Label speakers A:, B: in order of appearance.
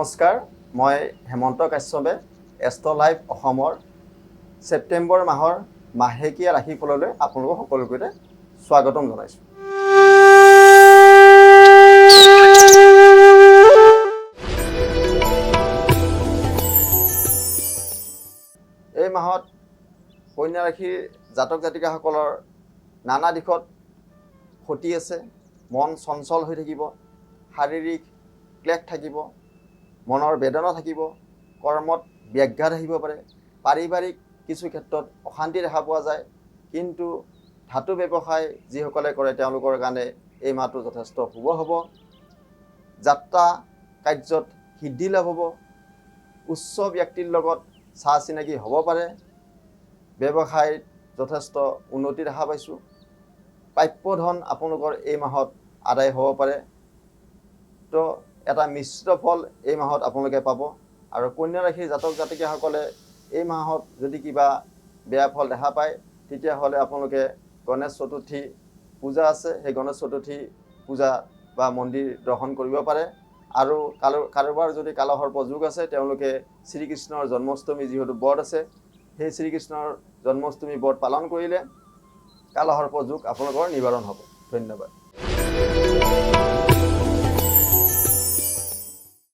A: নমস্কাৰ, মই হেমন্ত কাশ্যপে এষ্ট্ৰলাইভ অসমৰ ছেপ্টেম্বৰ মাহৰ মাহেকীয়া ৰাশিফললৈ আপোনালোক সকলোকে স্বাগতম জনাইছোঁ। এই মাহত কন্যা ৰাশিৰ জাতক জাতিকাসকলৰ নানা দিশত ক্ষতি আছে, মন চঞ্চল হৈ থাকিব, শাৰীৰিক ক্লেশ থাকিব, মনৰ বেদনা থাকিব, কৰ্মত ব্যাঘাত আহিব পাৰে, পাৰিবাৰিক কিছু ক্ষেত্ৰত অশান্তি দেখা পোৱা যায়। কিন্তু ধাতু ব্যৱসায় যিসকলে কৰে তেওঁলোকৰ কাৰণে এই মাহটো যথেষ্ট শুভ হ'ব। যাত্ৰা কাৰ্যত সিদ্ধি লাভ হ'ব, উচ্চ ব্যক্তিৰ লগত চাহ চিনাকি হ'ব পাৰে, ব্যৱসায়ত যথেষ্ট উন্নতি দেখা পাইছোঁ। প্ৰাপ্য ধন আপোনালোকৰ এই মাহত আদায় হ'ব পাৰে। তো এটা মিশ্ৰিত ফল এই মাহত আপোনালোকে পাব। আৰু কন্যা ৰাশিৰ জাতক জাতিকাসকলে এই মাহত যদি কিবা বেয়া ফল দেখা পায় তেতিয়াহ'লে আপোনালোকে গণেশ চতুৰ্থী পূজা আছে, সেই গণেশ চতুৰ্থী পূজা বা মন্দিৰ দৰ্শন কৰিব পাৰে। আৰু কাৰোবাৰ যদি কালসৰ্প যোগ আছে তেওঁলোকে শ্ৰীকৃষ্ণৰ জন্মাষ্টমী যিহেতু ব্ৰত আছে, সেই শ্ৰীকৃষ্ণৰ জন্মাষ্টমী ব্ৰত পালন কৰিলে কালসৰ্প যোগ আপোনালোকৰ নিবাৰণ হ'ব। ধন্যবাদ।